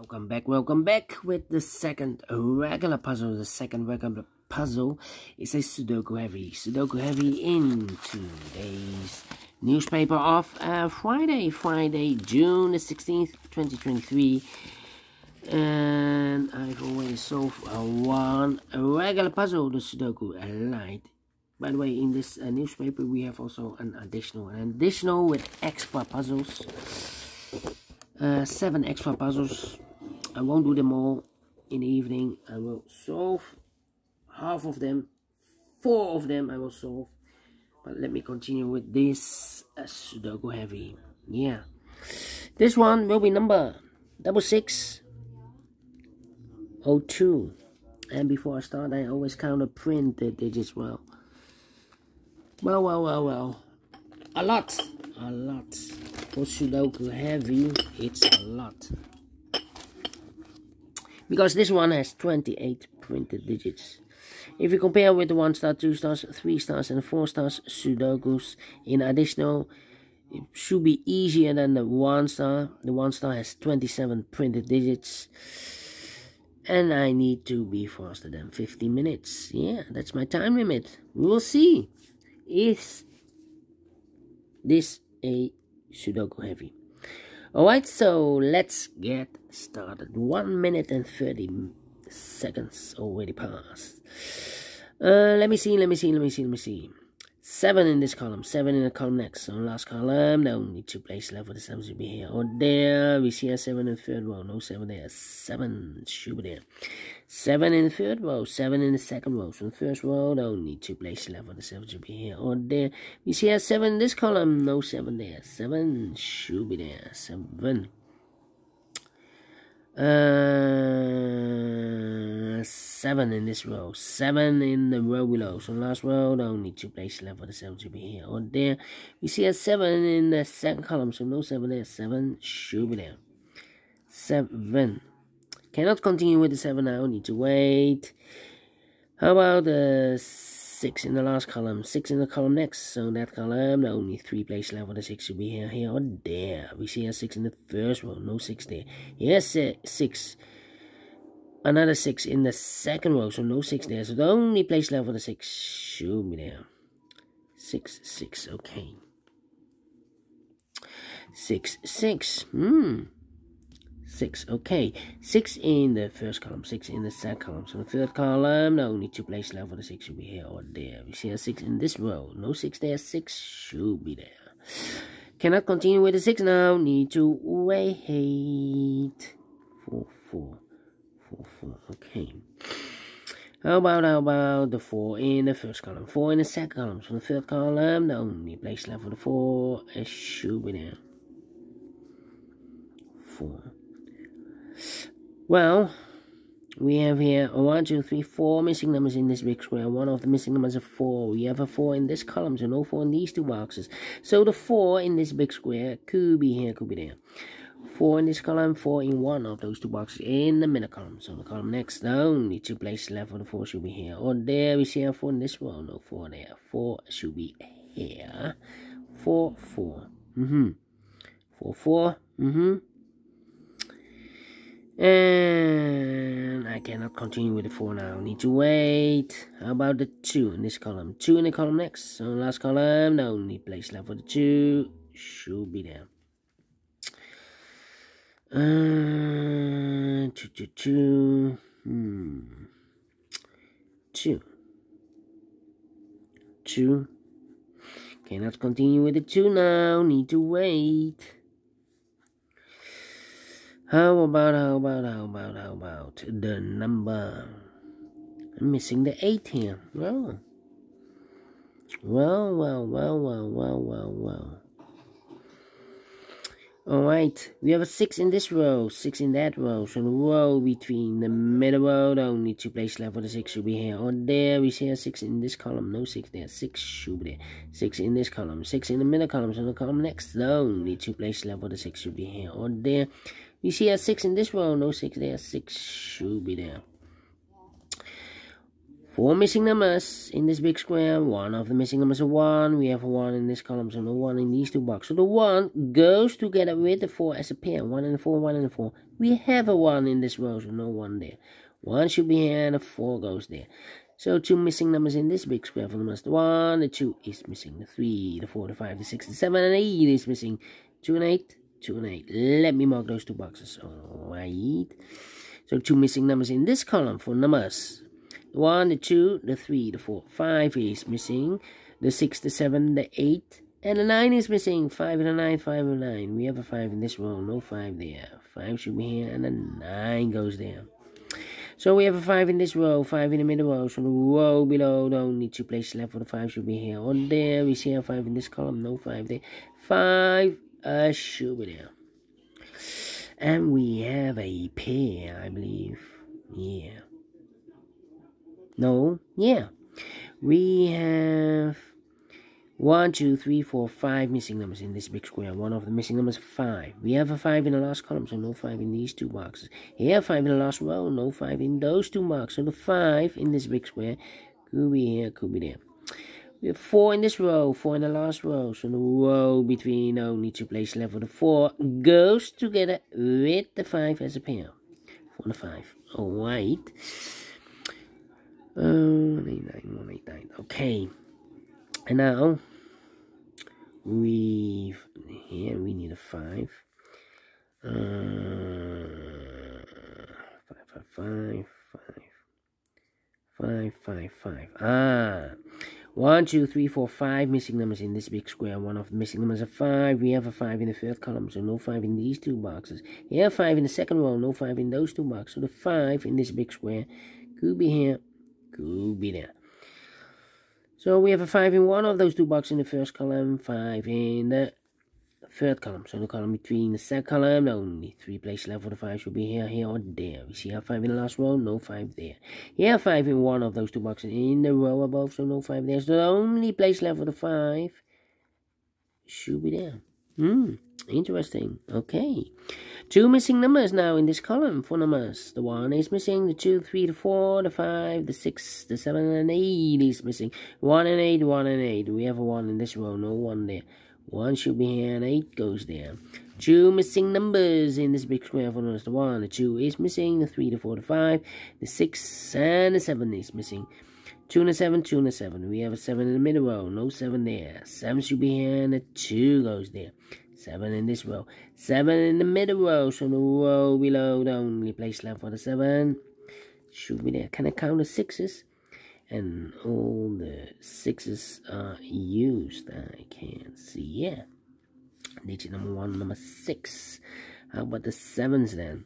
Welcome back with the second regular puzzle. The second regular puzzle is a Sudoku Heavy. Sudoku Heavy in today's newspaper of Friday, June the 16th, 2023. And I've already solved one regular puzzle, the Sudoku Light. By the way, in this newspaper we have also an additional with extra puzzles. 7 extra puzzles. I won't do them all in the evening. I will solve half of them. 4 of them I will solve. But let me continue with this Sudoku Heavy. Yeah. This one will be number 6602. And before I start, I always counterprint the digits well. Well. A lot. For Sudoku Heavy, it's a lot. Because this one has 28 printed digits. If you compare with the 1 star, 2 stars, 3 stars and 4 stars Sudokus in additional, it should be easier than the 1 star. The 1 star has 27 printed digits. And I need to be faster than 50 minutes. Yeah, that's my time limit. We will see. Is this a Sudoku Heavy? Alright, so let's get started. 1 minute and 30 seconds already passed. Let me see. 7 in this column, 7 in the column next. So last column, no need to place level, the 7 should be here or there. We see a 7 in the third row, no 7 there. 7 should be there. 7 in the third row, 7 in the second row. So the first row, no need to place level, the 7 should be here or there. We see a 7 in this column, no 7 there. 7 should be there. 7. 7 in this row, 7 in the row below. So last row, don't need to place level, the 7 should be here or there. We see a 7 in the second column, so no 7 there. 7 should be there. 7. Cannot continue with the 7 now, need to wait. How about the 6 in the last column, 6 in the column next. So that column, only 3 place level, the 6 should be here or there. We see a 6 in the first row, no 6 there. Yes, 6. Another 6 in the second row, so no 6 there. So the only place level, the 6 should be there. 6, okay. 6, 6, okay. 6 in the first column, 6 in the second column. So the third column, no need to place level, the 6 should be here or there. We see a 6 in this row, no 6 there, 6 should be there. Cannot continue with the 6 now, need to wait. 4, okay. How about the 4 in the first column, 4 in the second column. So the third column, the only place level, the 4 should be there. 4. Well, we have here 1, 2, 3, 4 missing numbers in this big square. One of the missing numbers is 4. We have a 4 in this column, so no 4 in these 2 boxes. So the 4 in this big square could be here, could be there. 4 in this column, 4 in one of those 2 boxes in the middle column. So the column next, down, need to place level, the 4 should be here or there. We see a 4 in this row, no 4 there. 4 should be here. 4. 4, And I cannot continue with the 4 now. Need to wait. How about the 2 in this column? 2 in the column next. So last column, no need place level, the 2 should be there. 2. 2. Cannot continue with the 2 now. Need to wait. How about the number? I'm missing the 8 here. Well. Alright, we have a 6 in this row, 6 in that row. So the row between the middle row, don't need to place level, the 6 should be here or there. We see a 6 in this column, no 6 there, 6 should be there. 6 in this column, 6 in the middle column, so the column next, don't need to place level, the 6 should be here or there. We see a 6 in this row, no 6 there, 6 should be there. 4 missing numbers in this big square. One of the missing numbers is 1. We have a 1 in this column, so no 1 in these two boxes. So the 1 goes together with the 4 as a pair. 1 and 4, 1 and 4. We have a 1 in this row, so no 1 there. 1 should be here and a 4 goes there. So 2 missing numbers in this big square for numbers. The 1, the 2 is missing. The 3, the 4, the 5, the 6, the 7, and 8 is missing. 2 and 8, 2 and 8. Let me mark those two boxes. Alright. So 2 missing numbers in this column for numbers. The 1, the 2, the 3, the 4, 5 is missing. The 6, the 7, the 8, and the 9 is missing. 5 and a 9, 5 and 9. We have a 5 in this row, no 5 there. 5 should be here, and the 9 goes there. So we have a 5 in this row, 5 in the middle row. So the row below, the only 2 places left for the 5 should be here or there. We see a 5 in this column, no 5 there. 5 should be there. And we have a pair, I believe. Yeah. No, yeah. We have 1, 2, 3, 4, 5 missing numbers in this big square. One of the missing numbers is 5. We have a 5 in the last column, so no 5 in these two boxes. Here, 5 in the last row, no 5 in those two boxes. So the 5 in this big square could be here, could be there. We have 4 in this row, 4 in the last row. So the row between only 2 places left for the 4 goes together with the 5 as a pair. 4 and 5. Alright. 189, 189. Okay. And now we need a 5. 5, 5, 5, 5, 5, 5. 1, 2, 3, 4, 5 missing numbers in this big square. One of the missing numbers is 5. We have a 5 in the third column, so no 5 in these two boxes. Here, 5 in the second row, no 5 in those two boxes. So the 5 in this big square could be here, could be there. So we have a 5 in one of those two boxes in the first column, 5 in the third column. So the column between the second column, only 3 places left for the 5 should be here, here, or there. We see a 5 in the last row, no 5 there. Here, 5 in one of those two boxes in the row above, so no 5 there. So the only place left for the 5 should be there. Interesting. Okay. 2 missing numbers now in this column for numbers. The 1 is missing, the 2, 3, the 4, the 5, the 6, the 7, and 8 is missing. 1 and 8, 1 and 8. We have a 1 in this row, no 1 there. 1 should be here, and 8 goes there. 2 missing numbers in this big square for numbers. The 1, the 2 is missing, the 3, the 4, the 5, the 6, and the 7 is missing. 2 and a 7, 2 and a 7. We have a 7 in the middle row, no 7 there. 7 should be here, and a 2 goes there. 7 in this row. 7 in the middle row, so the row below, the only place left for the 7 should be there. Can I count the 6s? And all the 6s are used. I can't see. Yeah. Digit number 1, number 6. How about the 7s then?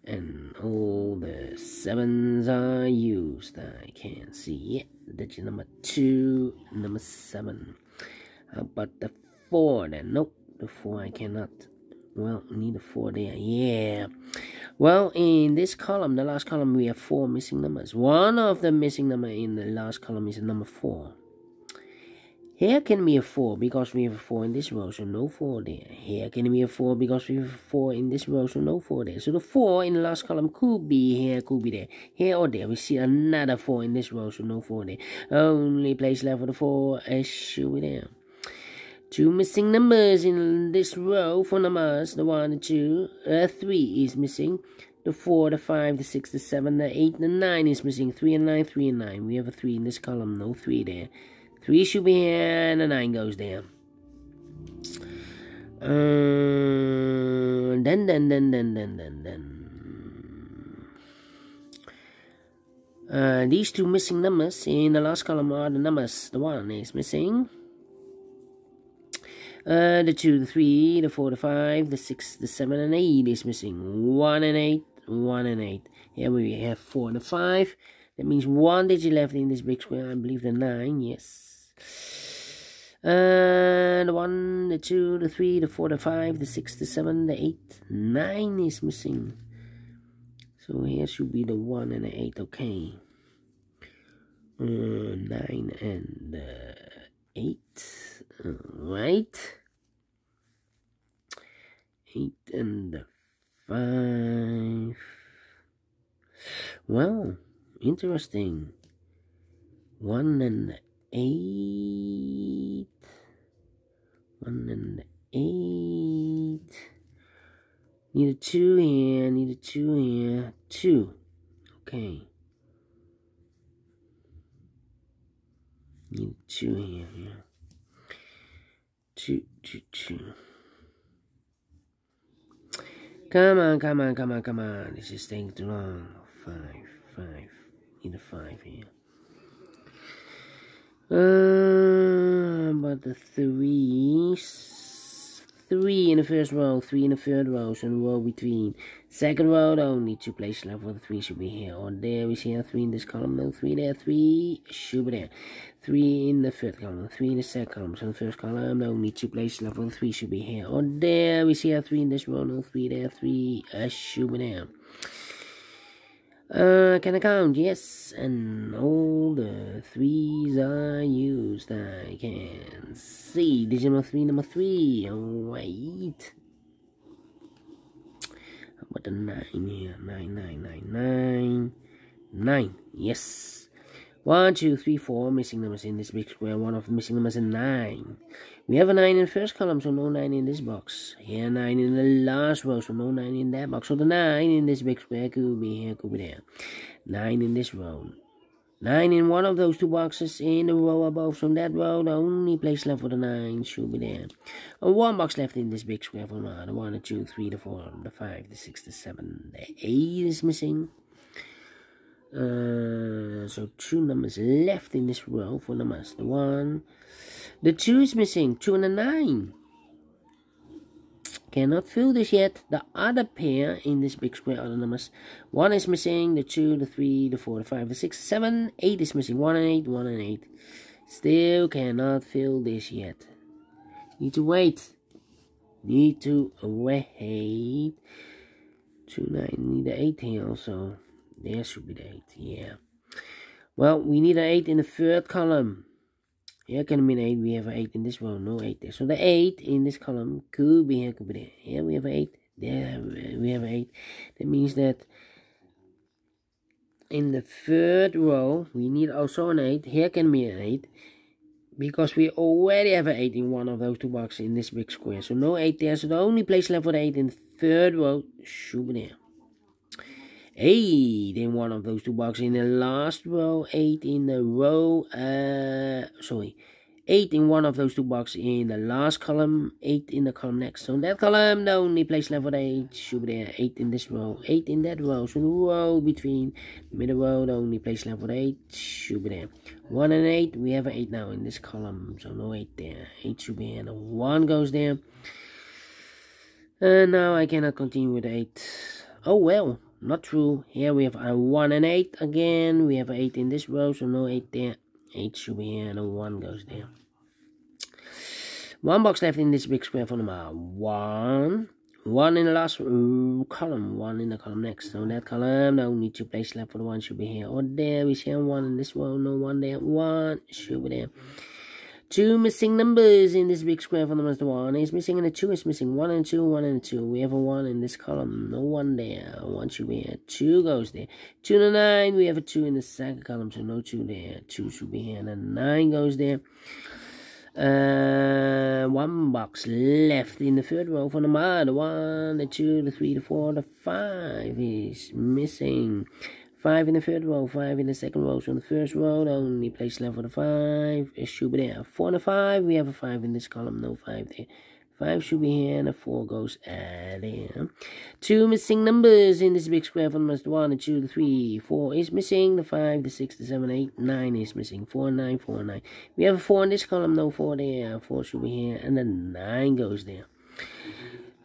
And all the 7s are used. I can't see. Yeah. Digit number 2, number 7. How about the 4 then? Nope. The 4 I cannot. Well, need a 4 there. Yeah. Well, in this column, the last column, we have 4 missing numbers. One of the missing number in the last column is a number 4. Here can be a 4 because we have a 4 in this row, so no 4 there. Here can be a 4 because we have a 4 in this row, so no 4 there. So the 4 in the last column could be here, could be there. Here or there. We see another 4 in this row, so no 4 there. Only place left for the 4 should be there. 2 missing numbers in this row for numbers. The 1, the 2, 3 is missing. The 4, the 5, the 6, the 7, the 8, the 9 is missing. 3 and 9, 3 and 9. We have a 3 in this column, no 3 there. 3 should be here, and the 9 goes there. These 2 missing numbers in the last column are the numbers. The 1 is missing. The 2, the 3, the 4, the 5, the 6, the 7, and 8 is missing. 1 and 8, 1 and 8. Here we have 4 and a 5. That means 1 digit left in this big square. I believe the 9, yes. The 1, the 2, the 3, the 4, the 5, the 6, the 7, the 8, 9 is missing. So here should be the 1 and the 8, okay. 9 and 8. Alright. 8 and 5. Well, interesting. 1 and 8. 1 and 8. Need a 2 here. Need a 2 here. 2. Okay. Need a 2 here. Yeah. 2, 2, 2. Come on, come on, come on, come on. This is taking too long. 5, 5. Need a 5 here. But the 3s. 3 in the first row, 3 in the third row, so in the row between. Second row, only 2 places left where the 3 should be here. Or there, we see a 3 in this column, no 3 there, 3 should be there. 3 in the third column, 3 in the second column, so in the first column, only 2 places left where the 3 should be here. Or there, we see a 3 in this row, no 3 there, 3 should be there. Can I count? Yes, and all the 3s are used. I can see digit number 3. Alright. How about the 9 here? 9, 9, 9, 9. 9. Yes. 1, 2, 3, 4 missing numbers in this big square. One of the missing numbers is 9. We have a 9 in the first column, so no 9 in this box. Here, 9 in the last row, so no 9 in that box. So the 9 in this big square could be here, could be there. 9 in this row. 9 in one of those 2 boxes in the row above. From that row, the only place left for the 9 should be there. And 1 box left in this big square for the 1, the 2, 3, the 4, the 5, the 6, the 7, the 8 is missing. So 2 numbers left in this row for numbers. The 1, the 2 is missing. 2 and a 9. Cannot fill this yet. The other pair in this big square are the numbers. 1 is missing. The 2, the 3, the 4, the 5, the 6, 7, 8 is missing. 1 and 8, 1 and 8. Still cannot fill this yet. Need to wait. Need to wait. 2, 9. Need the 8 here also. There should be the 8, yeah. Well, we need an 8 in the third column. Here can be an 8. We have an 8 in this row. No 8 there. So the 8 in this column could be here, could be there. Here we have an 8. There we have an 8. That means that in the third row, we need also an 8. Here can be an 8. Because we already have an 8 in one of those 2 boxes in this big square. So no 8 there. So the only place left for the 8 in the third row should be there. 8 in one of those 2 boxes in the last row, 8 in the row, 8 in one of those 2 boxes in the last column, 8 in the column next. So in that column, the only place left for the 8 should be there. 8 in this row, 8 in that row. So the row between the middle row, the only place left for the 8 should be there. 1 and 8, we have an 8 now in this column, so no 8 there. 8 should be here, and 1 goes there. And now I cannot continue with 8. Oh well. Not true. Here we have a 1 and 8 again. We have an 8 in this row, so no 8 there. 8 should be here, and a 1 goes there. 1 box left in this big square for number 1. 1 in the last column, 1 in the column next. So that column, the only 2 places left for the 1 should be here. Or there, we see a 1 in this row, no 1 there. 1 should be there. 2 missing numbers in this big square for numbers. The 1 is missing and the 2 is missing. 1 and 2, 1 and 2. We have a 1 in this column. No 1 there. 1 should be here. 2 goes there. 2 and a 9. We have a 2 in the second column, so no 2 there. 2 should be here. And a 9 goes there. 1 box left in the third row for number. The 1, the 2, the 3, the 4, the 5 is missing. 5 in the third row, 5 in the second row. So in the first row, the only place left for the 5 it should be there. 4 and a 5, we have a 5 in this column, no 5 there. 5 should be here, and a 4 goes there. 2 missing numbers in this big square for numbers. The 1, the 2, the 3, 4 is missing. The 5, the 6, the 7, 8, 9 is missing. 4 and 9, 4 and 9. We have a 4 in this column, no 4 there. 4 should be here, and the 9 goes there.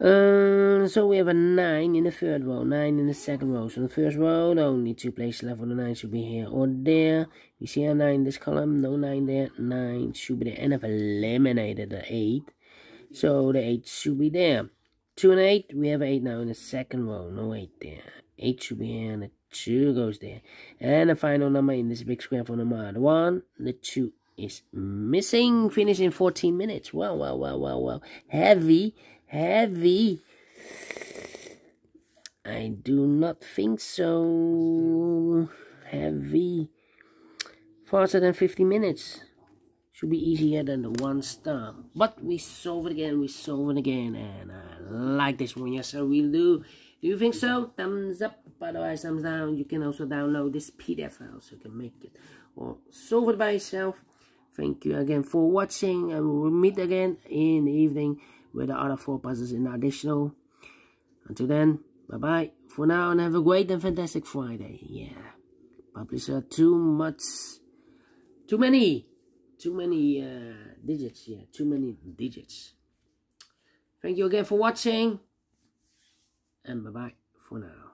So we have a 9 in the third row, 9 in the second row. So the first row, the only 2 places left for the 9 should be here or there. You see a 9 in this column, no 9 there, 9 should be there. And I've eliminated the 8, so the 8 should be there. 2 and 8, we have 8 now in the second row, no 8 there. 8 should be here, and the 2 goes there. And the final number in this big square for number 1, the 2 is missing. Finish in 14 minutes. Well. Heavy. I do not think so. Heavy. faster than 50 minutes. Should be easier than the 1 star. But we solve it again, and I like this one. Yes, I really do. Do you think so? Thumbs up, otherwise thumbs down. You can also download this PDF file so you can make it or solve it by yourself. Thank you again for watching, and we will meet again in the evening with the other 4 puzzles in additional. Until then, bye bye for now, and have a great and fantastic Friday. Yeah, publisher too many digits. Yeah, too many digits. Thank you again for watching, and bye bye for now.